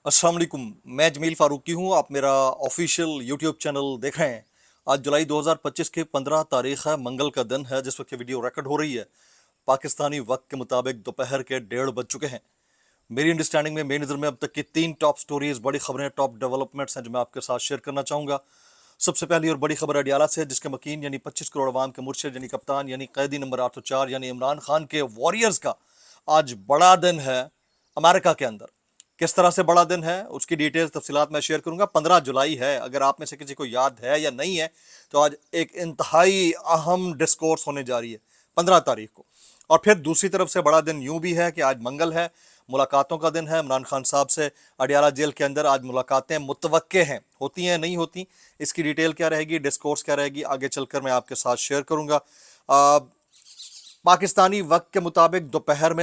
अस्सलाम वालेकुम। मैं जमील फारूकी हूँ। आप मेरा ऑफिशियल यूट्यूब चैनल देख रहे हैं। आज जुलाई 2025 की 15 तारीख है, मंगल का दिन है जिस वक्त ये वीडियो रिकॉर्ड हो रही है। पाकिस्तानी वक्त के मुताबिक दोपहर के 1:30 बज चुके हैं। मेरी अंडरस्टैंडिंग में, मेरी नज़र में अब तक की 3 टॉप स्टोरीज, बड़ी खबरें, टॉप डेवलपमेंट्स हैं जो मैं आपके साथ शेयर करना चाहूँगा। सबसे पहली और बड़ी खबर अडियाला से, जिसके मकीन यानी 25 करोड़ अवाम के मुर्शिद यानी कप्तान यानी कैदी नंबर 804 यानी इमरान खान के वॉरियर्स का आज बड़ा दिन है अमेरिका के अंदर। किस तरह से बड़ा दिन है उसकी डिटेल्स तफसीलात मैं शेयर करूंगा। 15 जुलाई है, अगर आप में से किसी को याद है या नहीं है तो आज एक इंतहाई अहम डिस्कोर्स होने जा रही है 15 तारीख को। और फिर दूसरी तरफ से बड़ा दिन यूं भी है कि आज मंगल है, मुलाकातों का दिन है। इमरान खान साहब से अडियाला जेल के अंदर आज मुलाकातें मुतवक्के हैं, होती हैं नहीं होती, इसकी डिटेल क्या रहेगी, डिस्कोर्स क्या रहेगी, आगे चलकर मैं आपके साथ शेयर करूंगा। पाकिस्तानी वक्त के मुताबिक दोपहर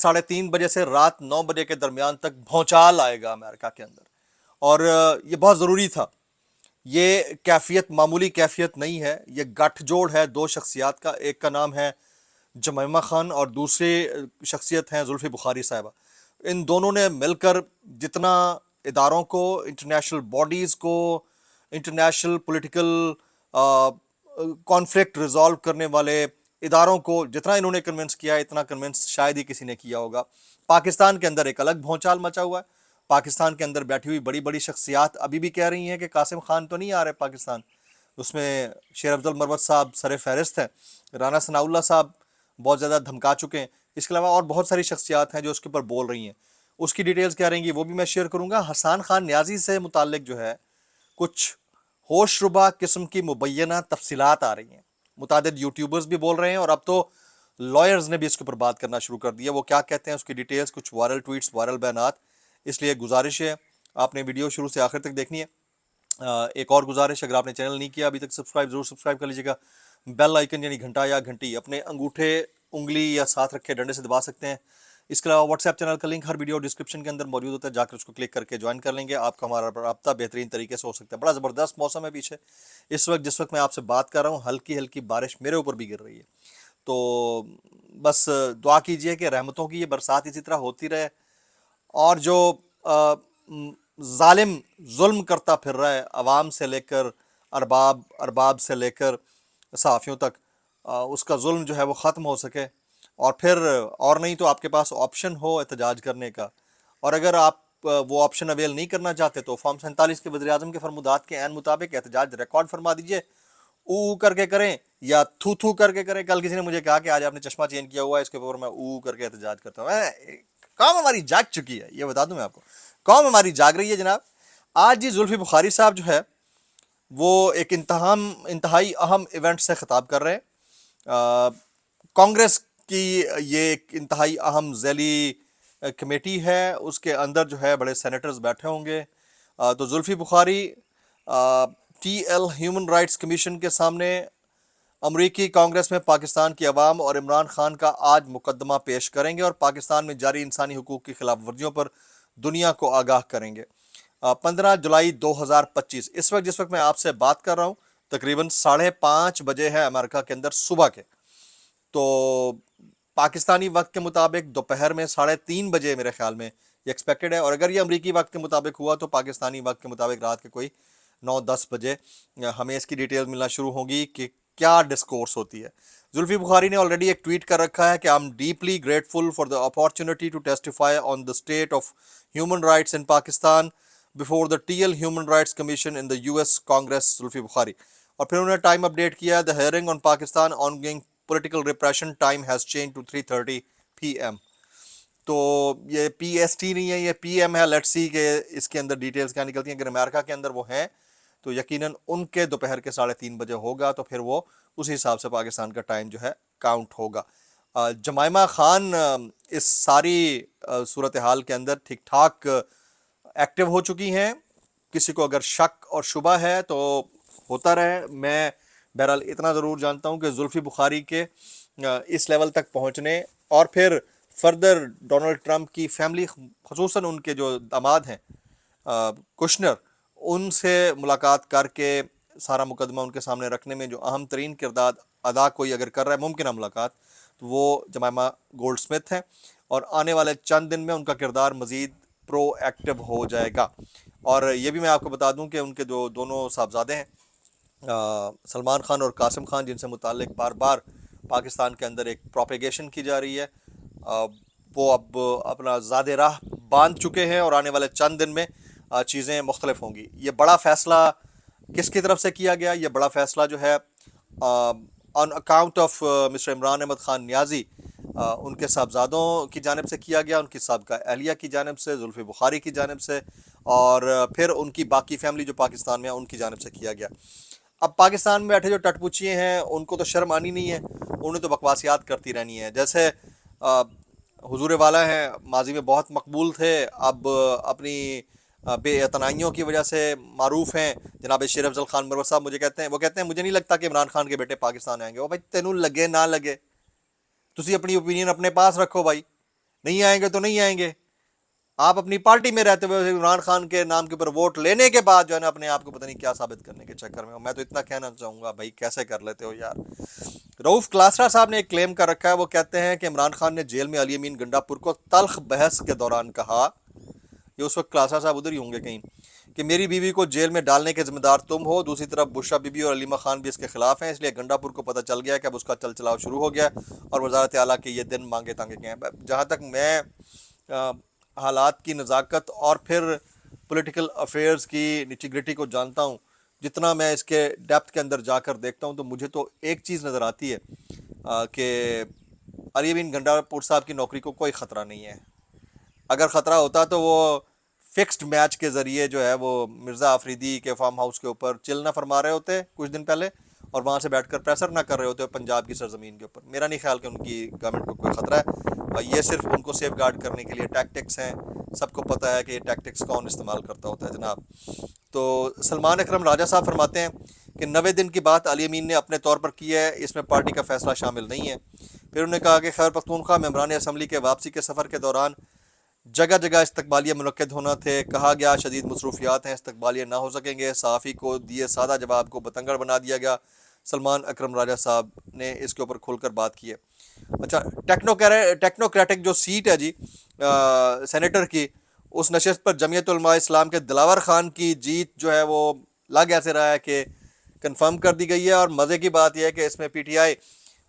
3:30 बजे से रात 9 बजे के दरमियान तक भौचाल आएगा अमेरिका के अंदर। और ये बहुत ज़रूरी था। ये कैफियत मामूली कैफियत नहीं है, ये गठजोड़ है दो शख्सियात का। एक का नाम है जमैमा खान और दूसरी शख्सियत हैं जुल्फ़ी बुखारी साहिबा। इन दोनों ने मिलकर जितना इदारों को, इंटरनेशनल बॉडीज़ को, इंटरनेशनल पॉलिटिकल कॉन्फ्लिक्ट रिजॉल्व करने वाले इदारों को जितना इन्होंने कन्विंस किया, इतना कन्विंस शायद ही किसी ने किया होगा। पाकिस्तान के अंदर एक अलग भौचाल मचा हुआ है। पाकिस्तान के अंदर बैठी हुई बड़ी बड़ी शख्सियात अभी भी कह रही हैं कि कासिम खान तो नहीं आ रहे पाकिस्तान। उसमें शेर अफजल मरवत साहब सर फहरिस्त हैं, राना सनाउल्लाह साहब बहुत ज़्यादा धमका चुके हैं। इसके अलावा और बहुत सारी शख्सियात हैं जो उसके ऊपर बोल रही हैं। उसकी डिटेल्स क्या रहेंगी वो भी मैं शेयर करूँगा। हसन खान न्याजी से मुतालिक जो है कुछ होशरुबा किस्म की मुबैना तफसीलात आ रही हैं। मुतादिद यूट्यूबर्स भी बोल रहे हैं और अब तो लॉयर्स ने भी इसके ऊपर बात करना शुरू कर दिया। वो क्या कहते हैं उसकी डिटेल्स, कुछ वायरल ट्वीट्स, वायरल बयानात। इसलिए गुजारिश है आपने वीडियो शुरू से आखिर तक देखनी है। एक और गुजारिश, अगर आपने चैनल नहीं किया अभी तक सब्सक्राइब जरूर सब्सक्राइब कर लीजिएगा। बेल आइकन यानी घंटा या घंटी अपने अंगूठे, उंगली या साथ रखे डंडे से दबा सकते हैं। इसके अलावा व्हाट्सएप चैनल का लिंक हर वीडियो डिस्क्रिप्शन के अंदर मौजूद होता है, जाकर उसको क्लिक करके ज्वाइन कर लेंगे। आपका हमारा रब्ता बेहतरीन तरीके से हो सकता है। बड़ा ज़बरदस्त मौसम है पीछे इस वक्त, जिस वक्त मैं आपसे बात कर रहा हूँ हल्की हल्की बारिश मेरे ऊपर भी गिर रही है। तो बस दुआ कीजिए कि रहमतों की ये बरसात इसी तरह होती रहे। और जो जालिम जुल्म करता फिर रहा है अवाम से लेकर अरबाब, अरबाब से लेकर सहाफ़ियों तक, उसका जुल्म जो है वो ख़त्म हो सके। और फिर और नहीं तो आपके पास ऑप्शन हो एहतजाज करने का। और अगर आप वो ऑप्शन अवेल नहीं करना चाहते तो फॉर्म 47 के वज़ीर आज़म के फरमुदात के ऐन मुताबिक एहतजाज रिकॉर्ड फरमा दीजिए। ऊ करके करें या थू थू करके करें। कल किसी ने मुझे कहा कि आज आपने चश्मा चेंज किया हुआ है, इसके ऊपर मैं ऊ करके एहतजाज करता हूँ। कौम हमारी जाग चुकी है, ये बता दूं मैं आपको। कौम हमारी जाग रही है जनाब। आज जी जुल्फी बुखारी साहब जो है वो एक इंतहाई अहम इवेंट से खिताब कर रहे हैं। कांग्रेस की ये एक इंतहाई अहम जैली कमेटी है, उसके अंदर जो है बड़े सेनेटर्स बैठे होंगे। तो Zulfi Bukhari T L human rights commission के सामने अमरीकी कांग्रेस में पाकिस्तान की अवाम और इमरान खान का आज मुकदमा पेश करेंगे और पाकिस्तान में जारी इंसानी हुकूक की खिलाफ वर्जियों पर दुनिया को आगाह करेंगे। 15 जुलाई 2025 इस वक्त, जिस वक्त मैं आपसे बात कर रहा हूँ, तकरीबन 5:30 बजे है अमेरिका के अंदर सुबह के। तो पाकिस्तानी वक्त के मुताबिक दोपहर में 3:30 बजे मेरे ख्याल में ये एक्सपेक्टेड है। और अगर ये अमरीकी वक्त के मुताबिक हुआ तो पाकिस्तानी वक्त के मुताबिक रात के कोई 9-10 बजे हमें इसकी डिटेल मिलना शुरू होगी कि क्या डिस्कोर्स होती है। जुल्फी बुखारी ने ऑलरेडी एक ट्वीट कर रखा है कि I am deeply grateful for the opportunity to testify on the state of human rights in Pakistan before the TL human rights commission in the US Congress. Zulfi Bukhari, और फिर उन्होंने टाइम अपडेट किया, the hearing on Pakistan ongoing political repression time has change to 3:30 PM। तो ये PST नहीं है, ये PM है। लेट्स सी के इसके अंदर डिटेल्स क्या निकलती हैं। अगर अमेरिका के अंदर वो हैं तो यकीनन उनके दोपहर के 3:30 बजे होगा, तो फिर वो उसी हिसाब से पाकिस्तान का टाइम जो है काउंट होगा। जमाइमा खान इस सारी सूरत हाल के अंदर ठीक ठाक एक्टिव हो चुकी हैं। किसी को अगर शक और शुबा है तो होता रहे। मैं बहरहाल इतना ज़रूर जानता हूँ कि जुल्फ़ी बुखारी के इस लेवल तक पहुँचने और फिर फर्दर डोनाल्ड ट्रंप की फैमिली, खसूसन उनके जो दामाद हैं कुशनर, उनसे मुलाकात करके सारा मुकदमा उनके सामने रखने में जो अहम तरीन किरदार अदा कोई अगर कर रहा है मुमकिन मुलाकात, तो वो जमाइमा गोल्ड स्मिथ हैं। اور آنے والے چند دن میں ان کا کردار مزید پرو ایکٹیو ہو جائے گا۔ اور یہ بھی میں آپ کو بتا دوں کہ ان کے جو دونوں صاحبزادے ہیں سلمان خان اور قاسم خان، جن سے متعلق بار بار پاکستان کے اندر ایک پروپیگیشن کی جا رہی ہے، وہ اب اپنا زاد راہ باندھ چکے ہیں اور آنے والے چند دن میں چیزیں مختلف ہوں گی۔ یہ بڑا فیصلہ کس کی طرف سے کیا گیا؟ یہ بڑا فیصلہ جو ہے on account of mister Imran Ahmed Khan Niazi, ان کے صاحبزادوں کی جانب سے کیا گیا، ان کی سابقہ اہلیہ کی جانب سے، زلفی بخاری کی جانب سے، اور پھر ان کی باقی فیملی جو پاکستان میں ہے ان کی جانب سے کیا گیا۔ اب پاکستان میں بیٹھے جو ٹٹ پوچیے ہیں ان کو تو شرم آنی نہیں ہے، انہیں تو بکواسیات کرتی رہنی ہے۔ جیسے حضور والا ہیں، ماضی میں بہت مقبول تھے، اب اپنی بے اعتنائیوں کی وجہ سے معروف ہیں۔ جناب شیر افضل خان مروت صاحب وہ کہتے ہیں مجھے نہیں لگتا کہ عمران خان کے بیٹے پاکستان آئیں گے۔ وہ بھائی تینوں لگے نہ لگے، تسی اپنی اوپینین اپنے پاس رکھو بھائی، نہیں آئیں گے تو نہیں آئیں گے۔ آپ اپنی پارٹی میں رہتے ہوئے عمران خان کے نام کے اوپر ووٹ لینے کے بعد جو ہے نا اپنے آپ کو پتہ نہیں کیا ثابت کرنے کے چکر میں ہو۔ میں تو اتنا کہنا چاہوں گا بھائی کیسے کر لیتے ہو یار۔ رؤف کلاسرا صاحب نے ایک کلیم کر رکھا ہے، وہ کہتے ہیں کہ عمران خان نے جیل میں علی امین گنڈا پور کو تلخ بحث کے دوران کہا، یہ اس وقت کلاسرا صاحب ادھر ہی ہوں گے کہیں، کہ میری بیوی کو جیل میں ڈالنے کے ذمہ دار تم ہو، دوسری طرف بشرا بی بی اور علیمہ خان بھی اس کے خلاف ہیں، اس لیے گنڈا پور کو پتہ چل گیا کہ اب اس کا چل چلاؤ شروع ہو گیا اور وزارت اعلیٰ کے یہ دن مانگے تانگے گئے ہیں۔ جہاں تک میں حالات کی نزاکت اور پھر پولیٹیکل افیئرز کی نیٹی گریٹی کو جانتا ہوں، جتنا میں اس کے ڈیپتھ کے اندر جا کر دیکھتا ہوں، تو مجھے تو ایک چیز نظر آتی ہے کہ علی امین گنڈا پور صاحب کی نوکری کو کوئی خطرہ نہیں ہے۔ اگر خطرہ ہوتا تو وہ فکسڈ میچ کے ذریعے جو ہے وہ مرزا آفریدی کے فارم ہاؤس کے اوپر چل نہ فرما رہے ہوتے کچھ دن پہلے، اور وہاں سے بیٹھ کر پریسر نہ کر رہے ہوتے پنجاب کی سرزمین کے اوپر۔ میرا نہیں خیال کہ ان کی گورنمنٹ کو کوئی خطرہ ہے، یہ صرف ان کو سیف گارڈ کرنے کے لیے ٹیکٹکس ہیں۔ سب کو پتہ ہے کہ یہ ٹیکٹکس کون استعمال کرتا ہوتا ہے جناب۔ تو سلمان اکرم راجہ صاحب فرماتے ہیں کہ 90 دن کی بات علی امین نے اپنے طور پر کی ہے، اس میں پارٹی کا فیصلہ شامل نہیں ہے۔ پھر انہوں نے کہا کہ خیبر پختونخوا ممبران اسمبلی کے واپسی کے سفر کے دوران جگہ جگہ استقبالیہ منعقد ہونا تھے، کہا گیا شدید مصروفیات ہیں، استقبالیہ نہ ہو سکیں گے، صحافی کو دیے سادہ جواب کو بتنگڑ بنا دیا گیا۔ سلمان اکرم راجہ صاحب نے اس کے اوپر کھل کر بات کی ہے۔ اچھا، ٹیکنوکریٹک جو سیٹ ہے جی سینیٹر کی، اس نشست پر جمعیت علماء اسلام کے دلاور خان کی جیت جو ہے وہ لگ ایسے رہا ہے کہ کنفرم کر دی گئی ہے، اور مزے کی بات یہ ہے کہ اس میں پی ٹی آئی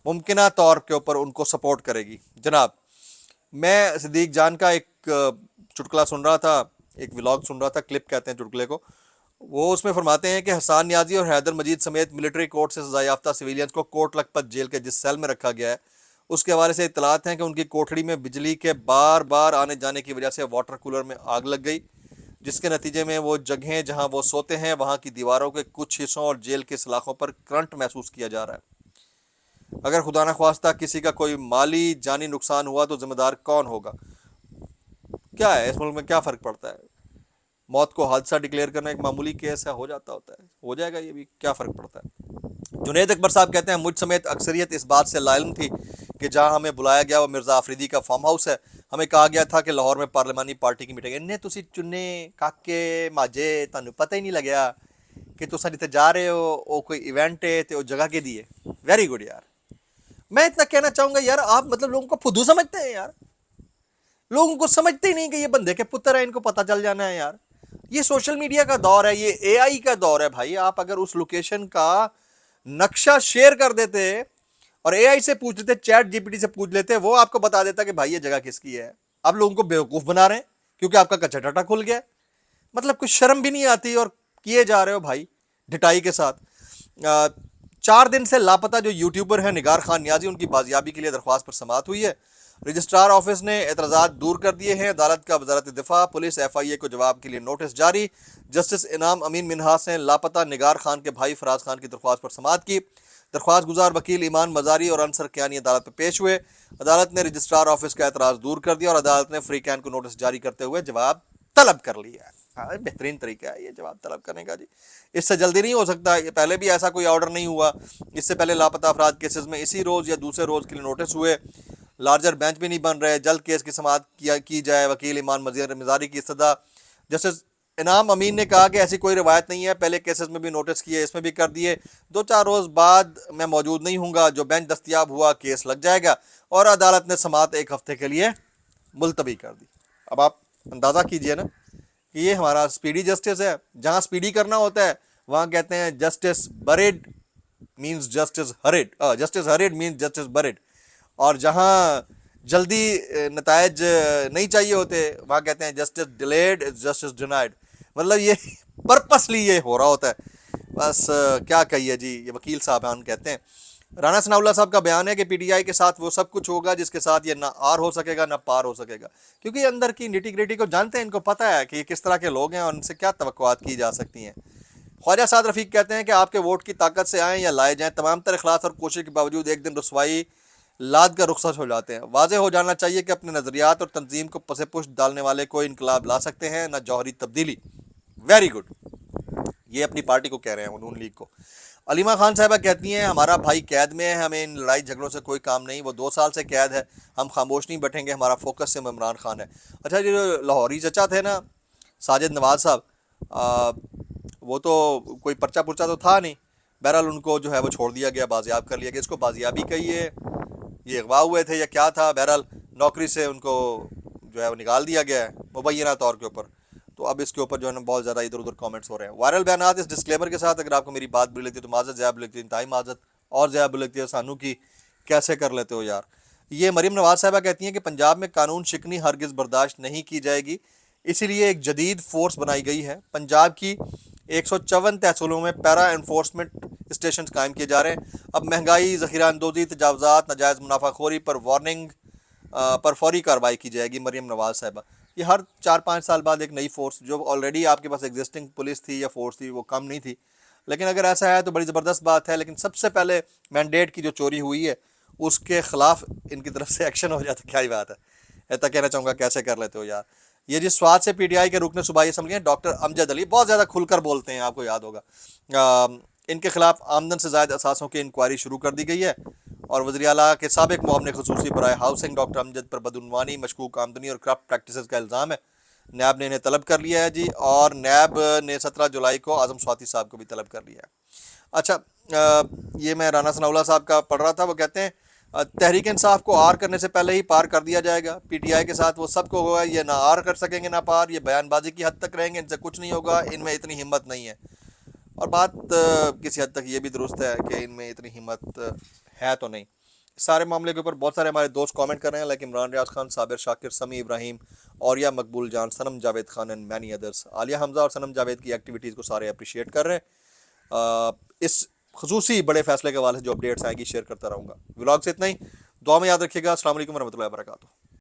ممکنہ طور کے اوپر ان کو سپورٹ کرے گی۔ جناب میں صدیق جان کا ایک چٹکلا سن رہا تھا، ایک ولاگ سن رہا تھا، کلپ کہتے ہیں چٹکلے کو، وہ اس میں فرماتے ہیں کہ حسان نیازی اور حیدر مجید سمیت ملٹری کورٹ سے سزا یافتہ سویلینز کو کوٹ لکھپت جیل کے جس سیل میں رکھا گیا ہے، اس کے حوالے سے اطلاعات ہیں کہ ان کی کوٹڑی میں بجلی کے بار بار آنے جانے کی وجہ سے واٹر کولر میں آگ لگ گئی، جس کے نتیجے میں وہ جگہیں جہاں وہ سوتے ہیں وہاں کی دیواروں کے کچھ حصوں اور جیل کے سلاخوں پر کرنٹ محسوس کیا جا رہا ہے۔ اگر خدا نخواستہ کسی کا کوئی مالی جانی نقصان ہوا تو ذمہ دار کون ہوگا؟ کیا ہے اس ملک میں کیا فرق پڑتا ہے؟ موت کو حادثہ ڈکلیئر کرنا ایک معمولی کیس ہے، ہو جاتا ہوتا ہے، ہو جائے گا، یہ بھی کیا فرق پڑتا ہے۔ جنید اکبر صاحب کہتے ہیں مجھ سمیت اکثریت اس بات سے لا علم تھی کہ جہاں ہمیں بلایا گیا وہ مرزا آفریدی کا فارم ہاؤس ہے۔ ہمیں کہا گیا تھا کہ لاہور میں پارلیمانی پارٹی کی میٹنگ ہے۔ انہیں تسی چنے کاکے ماجے تانوں پتہ ہی نہیں لگیا کہ تساں جتے جا رہے ہو وہ کوئی ایونٹ ہے تے وہ جگہ کے دی ہے۔ ویری گڈ یار، میں اتنا کہنا چاہوں گا یار، آپ مطلب لوگوں کو پھدو سمجھتے ہیں یار، لوگوں کو سمجھتے ہی نہیں کہ یہ بندے کے پتر ہیں، ان کو پتہ چل جانا ہے یار۔ یہ سوشل میڈیا کا دور ہے، یہ اے آئی کا دور ہے بھائی۔ آپ اگر اس لوکیشن کا نقشہ شیئر کر دیتے اور اے آئی سے پوچھ لیتے، چیٹ جی پی ٹی سے پوچھ لیتے، وہ آپ کو بتا دیتا کہ بھائی یہ جگہ کس کی ہے۔ آپ لوگوں کو بیوقوف بنا رہے ہیں کیونکہ آپ کا کچا ٹاٹا کھل گیا، مطلب کچھ شرم بھی نہیں آتی اور کیے جا رہے ہو بھائی ڈٹائی کے ساتھ۔ 4 دن سے لاپتہ جو یوٹیوبر ہیں نگار خان نیازی، ان کی بازیابی کے لیے درخواست پر سماعت ہوئی ہے۔ رجسٹرار آفس نے اعتراضات دور کر دیے ہیں، عدالت کا وزارت دفاع پولیس ایف آئی اے کو جواب کے لیے نوٹس جاری۔ جسٹس انعام امین منہاس نے لاپتہ نگار خان کے بھائی فراز خان کی درخواست پر سماعت کی۔ درخواست گزار وکیل ایمان مزاری اور انصر کیانی عدالت میں پیش ہوئے۔ عدالت نے رجسٹرار آفس کا اعتراض دور کر دیا اور عدالت نے فریقین کو نوٹس جاری کرتے ہوئے جواب طلب کر لیا۔ بہترین طریقہ ہے یہ جواب طلب کرنے کا جی، اس سے جلدی نہیں ہو سکتا۔ یہ پہلے بھی ایسا کوئی آرڈر نہیں ہوا، اس سے پہلے لاپتہ افراد کیسز میں اسی روز یا دوسرے روز کے لیے نوٹس ہوئے۔ لارجر بینچ بھی نہیں بن رہے، جلد کیس کی سماعت کی جائے، وکیل ایمان مزاری کی استدعا۔ جسٹس انعام امین نے کہا کہ ایسی کوئی روایت نہیں ہے، پہلے کیسز میں بھی نوٹس کیے، اس میں بھی کر دیے، 2-4 روز بعد میں موجود نہیں ہوں گا، جو بینچ دستیاب ہوا کیس لگ جائے گا، اور عدالت نے سماعت 1 ہفتے کے لیے मुलतवी कर दी। अब आप अंदाज़ा कीजिए ना कि ये हमारा स्पीडी जस्टिस है। जहाँ स्पीडी करना होता है वहाँ कहते हैं justice buried means justice hurried, justice hurried means justice buried. और जहाँ जल्दी नतायज नहीं चाहिए होते वहाँ कहते हैं जस्टिस डिलेड जस्टिस डिनाइड। मतलब ये पर्पसली ये हो रहा होता है। बस क्या कहिए जी, ये वकील साहबान कहते हैं। राना सनाउल्लाह साहब का बयान है कि पीटीआई के साथ वो सब कुछ होगा जिसके साथ ये ना आर हो सकेगा ना पार हो सकेगा, क्योंकि अंदर की निटी ग्रिटी को जानते हैं, इनको पता है कि ये किस तरह के लोग हैं और उनसे क्या तवक्कुआत की जा सकती हैं। ख्वाजा साद रफीक कहते हैं कि आपके वोट की ताकत से आएँ या लाए जाएँ, तमाम तर इखलास और कोशिश के बावजूद एक दिन रसवाई लाद कर रुखसत हो जाते हैं। वाज़ेह हो जाना चाहिए कि अपने नज़रियात और तंजीम को पसे पुष्ट डालने वाले कोई इनकलाब ला सकते हैं, ना जौहरी तब्दीली। वेरी गुड, ये अपनी पार्टी को कह रहे हैं, नून लीग को। अलीमा खान साहबा कहती हैं हमारा भाई कैद में है, हमें इन लड़ाई झगड़ों से कोई काम नहीं, वो 2 साल से कैद है, हम खामोश नहीं बैठेंगे, हमारा फोकस सिर्फ इमरान खान है। अच्छा, जो लाहौरी चचा थे ना, साजिद नवाज साहब, आ, वो तो कोई पर्चा पुर्चा तो था नहीं, बहरहाल उनको जो है वो छोड़ दिया गया, बाजियाब कर लिया गया। इसको बाजियाबी कहिए, ये अगवा हुए थे या क्या था, बहरहाल नौकरी से उनको जो है वो निकाल दिया गया है मुबैना तौर के ऊपर। तो अब इसके ऊपर जो है ना बहुत ज़्यादा इधर उधर कमेंट्स हो रहे हैं। वायरल बयानात इस डिस्क्लेमर के साथ, अगर आपको मेरी बात बुरी लगती है तो माजत, ज़्यादा बुरी लगती है इंतहाई माजत, और ज़्यादा बुरी लगती है सानू की, कैसे कर लेते हो यार। ये मरीम नवाज साहबा कहती हैं कि पंजाब में कानून शिकनी हरगिज़ बर्दाश्त नहीं की जाएगी, इसीलिए एक जदीद फोर्स बनाई गई है। पंजाब की 154 तहसीलों में पैरा इन्फोर्समेंट स्टेशन कायम किए जा रहे हैं। अब महंगाई, ज़ख़ीरा अंदोज़ी, तजावज़ात, नाजायज़ मुनाफाखोरी पर वार्निंग पर फौरी कार्रवाई की जाएगी। मरीम नवाज साहबा, ये हर 4-5 साल बाद एक नई फोर्स, जो ऑलरेडी आपके पास एग्जिस्टिंग पुलिस थी या फोर्स थी वो कम नहीं थी, लेकिन अगर ऐसा है तो बड़ी ज़बरदस्त बात है। लेकिन सबसे पहले मैंडेट की जो चोरी हुई है उसके ख़िलाफ़ इनकी तरफ से एक्शन हो जाए तो क्या ही बात है। ऐसा कहना चाहूँगा, कैसे कर लेते हो यार। ये जिस स्वाद से पीटीआई के रुकन सूबाई असम्बली हैं डॉक्टर अमजद अली, बहुत ज़्यादा खुलकर बोलते हैं, आपको याद होगा। इनके खिलाफ आमदन से ज़ायद असासों की इंक्वायरी शुरू कर दी गई है। और वज़ीर आला के साबिक़ मुआवने ख़ुसूसी बराए हाउसिंग डॉक्टर अमजद पर बदउनवानी, मशकूक आमदनी और करप्ट प्रैक्टिसेस का इल्ज़ाम है। नैब ने इन्हें तलब कर लिया है जी, और नैब ने 17 जुलाई को आज़म स्वाति साहब को भी तलब कर लिया है। अच्छा, ये मैं राना सनाउल्लाह साहब का पढ़ रहा था, वो कहते हैं तहरीक इंसाफ को आर करने से पहले ही पार कर दिया जाएगा। पीटीआई के साथ वो सबको होगा, ये ना आर कर सकेंगे ना पार, ये बयानबाजी की हद तक रहेंगे, इनसे कुछ नहीं होगा, इनमें इतनी हिम्मत नहीं है। और बात किसी हद तक ये भी दुरुस्त है कि इनमें इतनी हिम्मत है तो नहीं। सारे मामले के ऊपर बहुत सारे हमारे दोस्त कमेंट कर रहे हैं, like Imran Riyaz Khan, Sabir Shakir, Sami Ibrahim, Auriya Maqbool Jan, Sanam Javed Khan and many others. Alia Hamza और सनम जावेद की एक्टिविटीज़ को सारे अप्रिशिएट कर रहे हैं। इस खसूसी बड़े फैसले के हवाले से जो अपडेट्स आएगी शेयर करता रहूँगा। व्लॉग से इतना ही, दुआ में याद रखिएगा। अस्सलाम वालेकुम रहमतुल्लाहि व बरकातुहू।